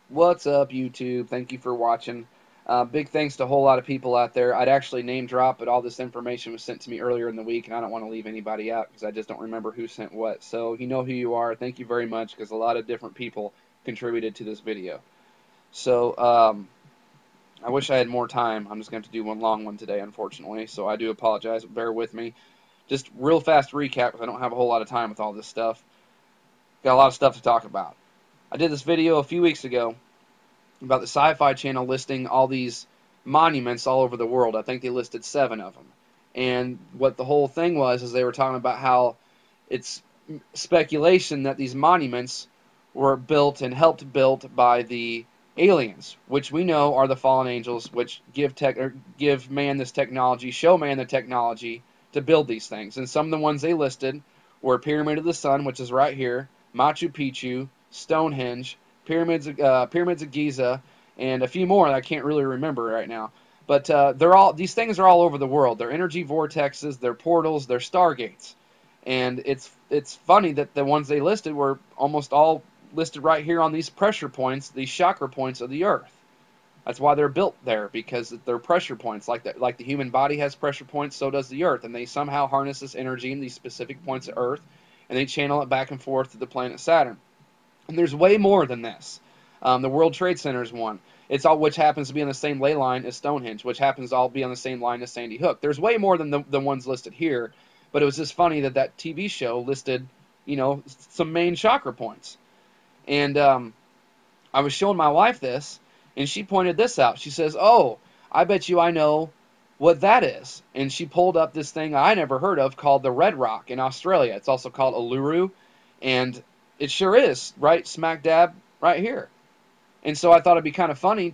What's up, YouTube? Thank you for watching. Big thanks to a whole lot of people out there. I'd actually name drop, but all this information was sent to me earlier in the week, and I don't want to leave anybody out because I just don't remember who sent what. So you know who you are. Thank you very much because a lot of different people contributed to this video. So I wish I had more time. I'm just going to do one long one today, unfortunately. So I do apologize. Bear with me. Just real fast recap because I don't have a whole lot of time with all this stuff. Got a lot of stuff to talk about. I did this video a few weeks ago about the Sci-Fi Channel listing all these monuments all over the world. I think they listed 7 of them. And what the whole thing was is they were talking about how it's speculation that these monuments were built and helped built by the aliens, which we know are the fallen angels, which give man this technology, show man the technology to build these things. And some of the ones they listed were Pyramid of the Sun, which is right here, Machu Picchu, Stonehenge, pyramids of Giza, and a few more that I can't really remember right now. But these things are all over the world. They're energy vortexes, they're portals, they're stargates, and it's funny that the ones they listed were almost all listed right here on these pressure points, these chakra points of the Earth. That's why they're built there, because they're pressure points. Like the human body has pressure points, so does the Earth, and they somehow harness this energy in these specific points of Earth, and they channel it back and forth to the planet Saturn. And there's way more than this. The World Trade Center is one. It's all which happens to be on the same ley line as Stonehenge, which happens to all be on the same line as Sandy Hook. There's way more than the ones listed here, but it was just funny that that TV show listed, some main chakra points. And I was showing my wife this, and she pointed this out. She says, "Oh, I bet you I know what that is." And she pulled up this thing I never heard of called the Red Rock in Australia. It's also called Uluru, and it sure is right smack dab right here. And so I thought it'd be kind of funny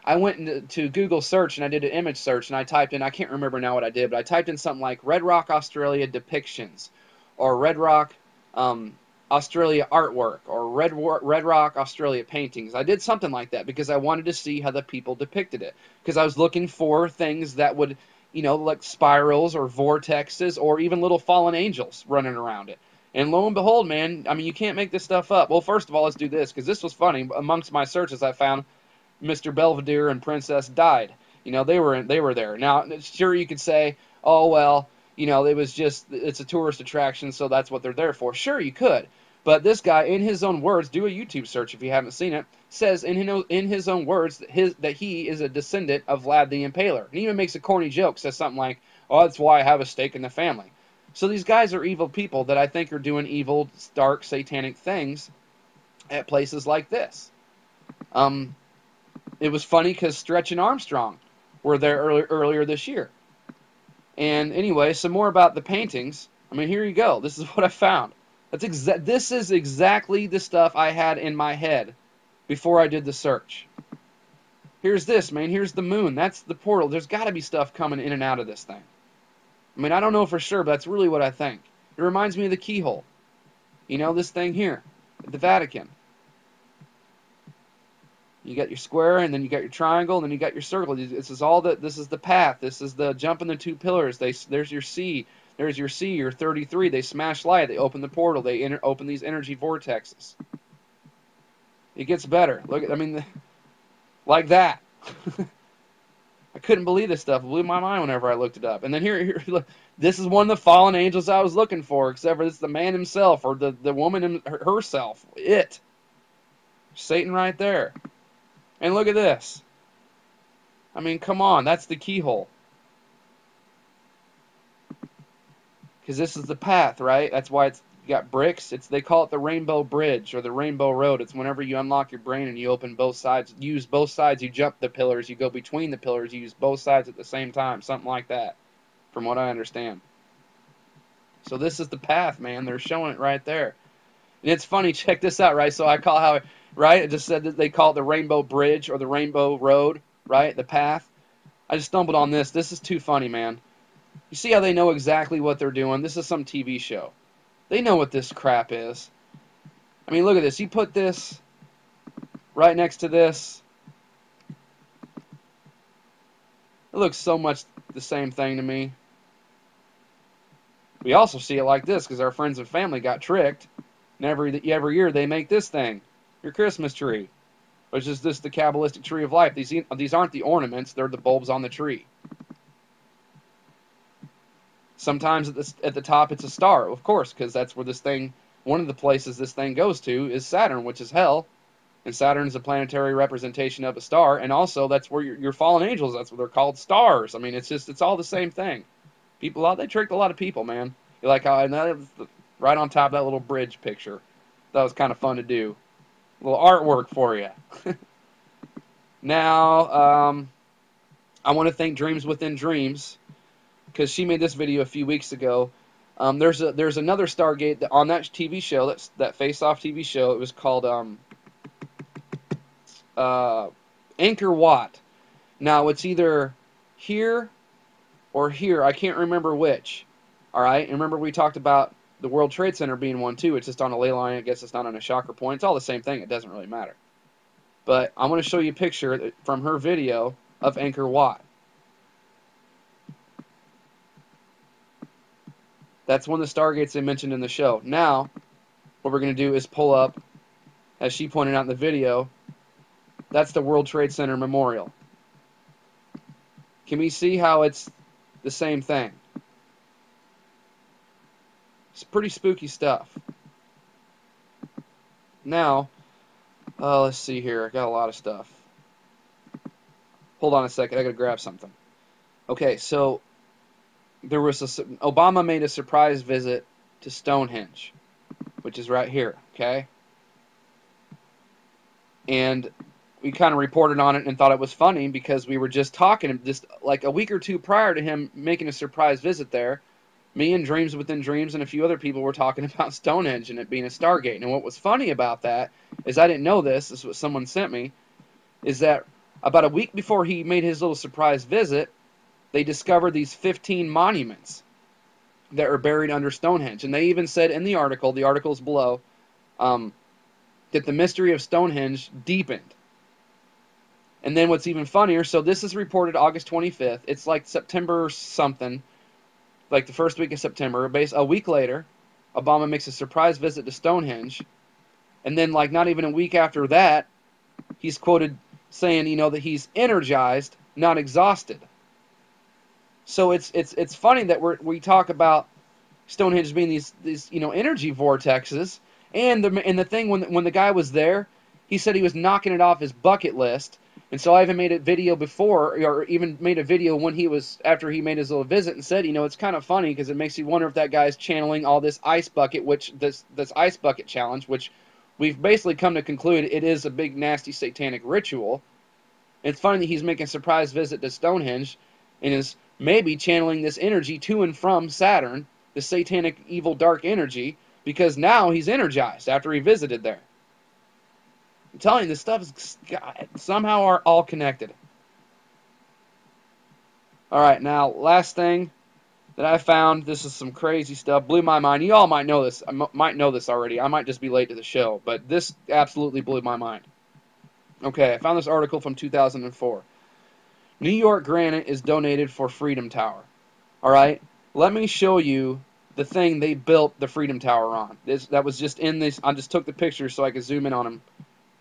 I went to Google search and I did an image search and I typed in, I can't remember now what I did, but I typed in something like Red Rock Australia depictions or Red Rock Australia artwork or Red Rock Australia paintings. I did something like that because I wanted to see how the people depicted it, because I was looking for things that would, like spirals or vortexes or even little fallen angels running around it. And lo and behold, man, I mean, you can't make this stuff up. Well, first of all, let's do this, because this was funny. Amongst my searches, I found Mr. Belvedere and Princess died. They were there. Now, sure, you could say, oh, well, it's a tourist attraction, so that's what they're there for. Sure, you could. But this guy, in his own words, do a YouTube search if you haven't seen it, says in his own words that he is a descendant of Vlad the Impaler. And he even makes a corny joke, says something like, oh, that's why I have a stake in the family. So these guys are evil people that I think are doing evil, dark, satanic things at places like this. It was funny because Stretch and Armstrong were there earlier this year. And anyway, some more about the paintings. I mean, here you go. This is what I found. This is exactly the stuff I had in my head before I did the search. Here's this, man. Here's the moon. That's the portal. There's got to be stuff coming in and out of this thing. I mean, I don't know for sure, but that's really what I think. It reminds me of the keyhole. This thing here, at the Vatican. You got your square, and then you got your triangle, and then you got your circle. This is the path. This is the jump in the 2 pillars. There's your C. There's your C, your 33. They smash light. They open the portal. They open these energy vortexes. It gets better. Look, I mean, like that. I couldn't believe this stuff. It blew my mind whenever I looked it up. And then here look, this is one of the fallen angels I was looking for, except for this is the man himself, or the woman herself. Satan right there. And look at this. I mean, come on. That's the keyhole. Because this is the path, right? That's why you got bricks. They call it the Rainbow Bridge or the Rainbow Road. It's whenever you unlock your brain and you open both sides. You use both sides. You jump the pillars. You go between the pillars. You use both sides at the same time. Something like that, from what I understand. So this is the path, man. They're showing it right there. And it's funny. Check this out, right? So it just said that they call it the Rainbow Bridge or the Rainbow Road, right? The path. I just stumbled on this. This is too funny, man. You see how they know exactly what they're doing? This is some TV show. They know what this crap is. I mean, look at this. You put this right next to this. It looks so much the same thing to me. We also see it like this because our friends and family got tricked. And every year they make this thing, your Christmas tree. which is this the Kabbalistic tree of life. These aren't the ornaments; they're the bulbs on the tree. Sometimes at the top it's a star, of course, because that's where this thing. One of the places this thing goes to is Saturn, which is hell, and Saturn is a planetary representation of a star, and also that's where your fallen angels. That's what they're called, stars. I mean, it's all the same thing. People, they tricked a lot of people, man. You like how right on top of that little bridge picture. That was kind of fun to do. A little artwork for you. Now, I want to thank Dreams Within Dreams, because she made this video a few weeks ago. There's another Stargate on that TV show, that Face Off TV show. It was called Anchor Watt. Now it's either here or here. I can't remember which. All right, and remember we talked about the World Trade Center being one too. It's just on a ley line. I guess it's not on a shocker point. It's all the same thing. It doesn't really matter. But I'm going to show you a picture from her video of Anchor Watt. That's one of the Stargates they mentioned in the show. Now, what we're going to do is pull up, as she pointed out in the video, that's the World Trade Center Memorial. Can we see how it's the same thing? It's pretty spooky stuff. Now, let's see here. I got a lot of stuff. Hold on a second. I got to grab something. Okay, so there was Obama made a surprise visit to Stonehenge, which is right here, okay? And we kind of reported on it and thought it was funny because we were just talking, just like a week or two prior to him making a surprise visit there, me and Dreams Within Dreams and a few other people were talking about Stonehenge and it being a Stargate. And what was funny about that is, I didn't know this is what someone sent me, is that about a week before he made his little surprise visit, they discovered these 15 monuments that are buried under Stonehenge. And they even said in the article's below, that the mystery of Stonehenge deepened. And then what's even funnier, so this is reported August 25th. It's like September something, like the first week of September. A week later, Obama makes a surprise visit to Stonehenge. And then, like, not even a week after that, he's quoted saying, that he's energized, not exhausted. So it's funny that we talk about Stonehenge being these energy vortexes, and the thing when the guy was there, he said he was knocking it off his bucket list. And so I even made a video before, or even made a video after he made his little visit, and said, it's kind of funny because it makes you wonder if that guy's channeling all this ice bucket, this ice bucket challenge, which we've basically come to conclude it is a big nasty satanic ritual. It's funny that he's making a surprise visit to Stonehenge and is maybe channeling this energy to and from Saturn, the satanic evil dark energy, because now he's energized after he visited there. I'm telling you, this stuff is somehow are all connected. All right, now, last thing that I found, this is some crazy stuff, blew my mind. You all might know this. I might know this already. I might just be late to the show, but this absolutely blew my mind. Okay, I found this article from 2004. New York granite is donated for Freedom Tower. All right, let me show you the thing they built the Freedom Tower on. That was just in this. I just took the picture so I could zoom in on them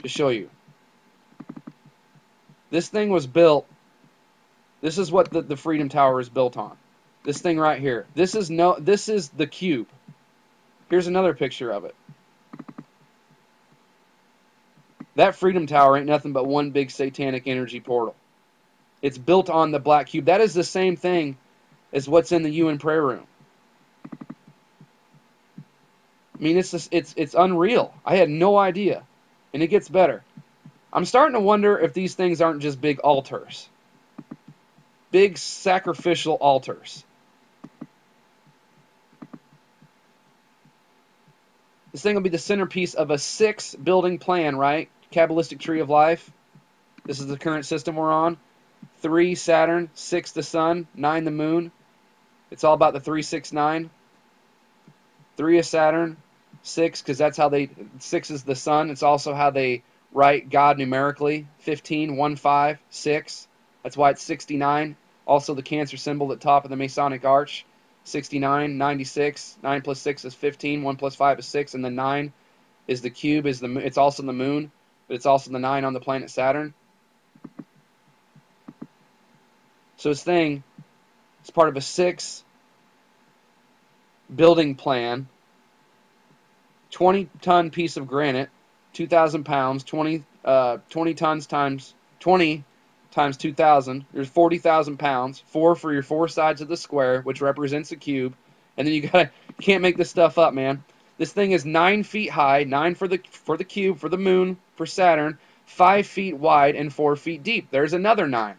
to show you. This thing was built. This is what the Freedom Tower is built on. This thing right here. This is the cube. Here's another picture of it. That Freedom Tower ain't nothing but one big satanic energy portal. It's built on the black cube. That is the same thing as what's in the UN prayer room. I mean, it's unreal. I had no idea. And it gets better. I'm starting to wonder if these things aren't just big altars. Big sacrificial altars. This thing will be the centerpiece of a 6-building plan, right? Kabbalistic tree of life. This is the current system we're on. 3 Saturn, 6 the sun, 9 the moon. It's all about the 369. 3 is Saturn, 6 because that's how 6 is the sun. It's also how they write God numerically. 15, 1, 5, 6. That's why it's 69. Also the Cancer symbol at the top of the Masonic arch. 69, 96. 9 plus 6 is 15. 1 plus 5 is 6. And then 9 is the cube. It's also the moon. but it's also the 9 on the planet Saturn. So this thing is part of a 6 building plan, 20-ton piece of granite, 2,000 pounds, 20 tons times 20 times 2,000. There's 40,000 pounds. 4 for your 4 sides of the square, which represents a cube. And then you can't make this stuff up, man. This thing is 9 feet high, 9 for the cube, for the moon, for Saturn, 5 feet wide, and 4 feet deep. There's another 9.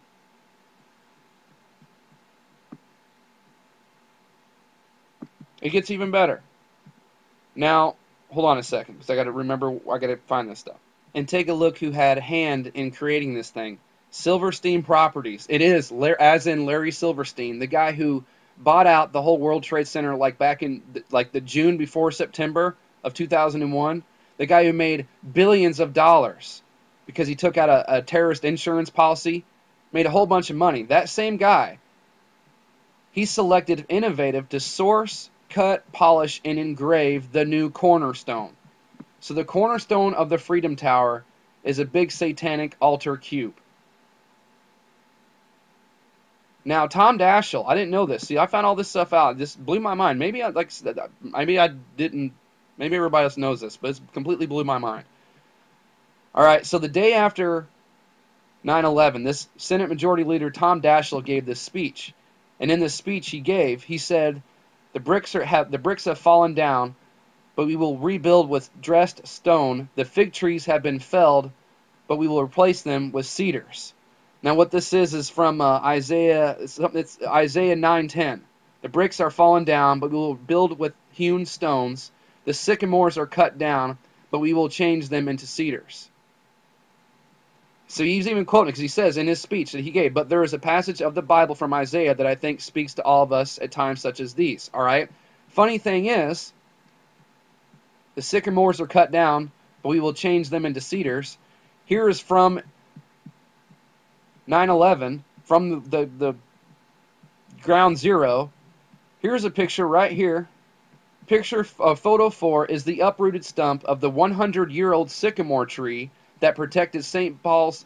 It gets even better. Now, hold on a second, because I got to find this stuff. And take a look who had a hand in creating this thing. Silverstein Properties. It is, as in Larry Silverstein, the guy who bought out the whole World Trade Center like back in the June before September of 2001. The guy who made billions of dollars because he took out a terrorist insurance policy, made a whole bunch of money. That same guy, he selected innovative to source, cut, polish, and engrave the new cornerstone. So the cornerstone of the Freedom Tower is a big satanic altar cube. Now, Tom Daschle, I didn't know this. See, I found all this stuff out. This blew my mind. Maybe I didn't. Maybe everybody else knows this, but it completely blew my mind. All right, so the day after 9/11, this Senate Majority Leader Tom Daschle gave this speech, and in this speech he said, the bricks have fallen down, but we will rebuild with dressed stone. The fig trees have been felled, but we will replace them with cedars. Now, what this is from Isaiah 9:10. The bricks are fallen down, but we will build with hewn stones. The sycamores are cut down, but we will change them into cedars. So he's even quoting, because he says in his speech that he gave, but there is a passage of the Bible from Isaiah that I think speaks to all of us at times such as these. All right? Funny thing is, the sycamores are cut down, but we will change them into cedars. Here is from 9/11, from the ground zero. Here's a picture right here. Picture of photo 4 is the uprooted stump of the 100-year-old sycamore tree that protected St. Paul's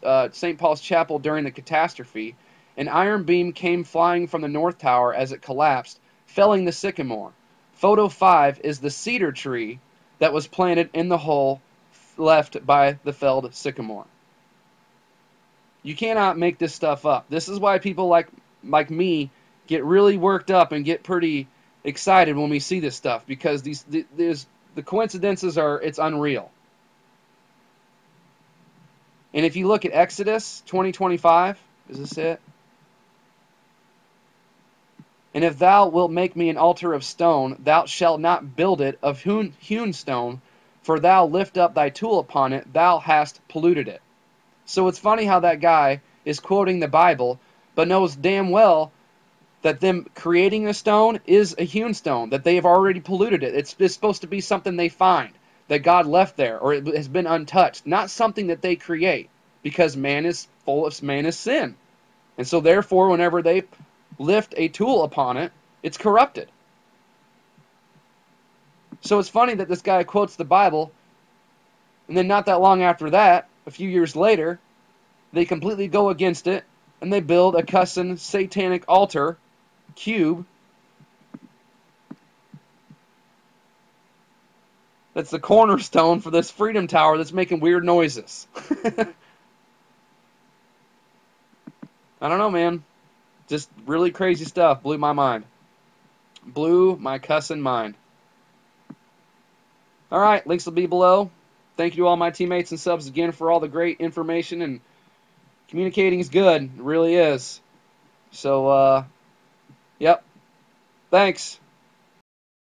Chapel during the catastrophe. An iron beam came flying from the North Tower as it collapsed, felling the sycamore. Photo 5 is the cedar tree that was planted in the hole left by the felled sycamore. You cannot make this stuff up. This is why people like me get really worked up and get pretty excited when we see this stuff, because the coincidences it's unreal. And if you look at Exodus 20:25, is this it? And if thou wilt make me an altar of stone, thou shalt not build it of hewn stone, for thou lift up thy tool upon it, thou hast polluted it. So it's funny how that guy is quoting the Bible, but knows damn well that them creating a stone is a hewn stone, that they have already polluted it. It's supposed to be something they find, that God left there, or it has been untouched, not something that they create, because man is sin. And so therefore, whenever they lift a tool upon it, it's corrupted. So it's funny that this guy quotes the Bible, and then not that long after that, a few years later, they completely go against it, and they build a cussing satanic altar cube that's the cornerstone for this Freedom Tower that's making weird noises. I don't know, man. Just really crazy stuff. Blew my mind. Blew my cussing mind. All right, links will be below. Thank you to all my teammates and subs again for all the great information, and communicating is good. It really is. So, yep. Thanks.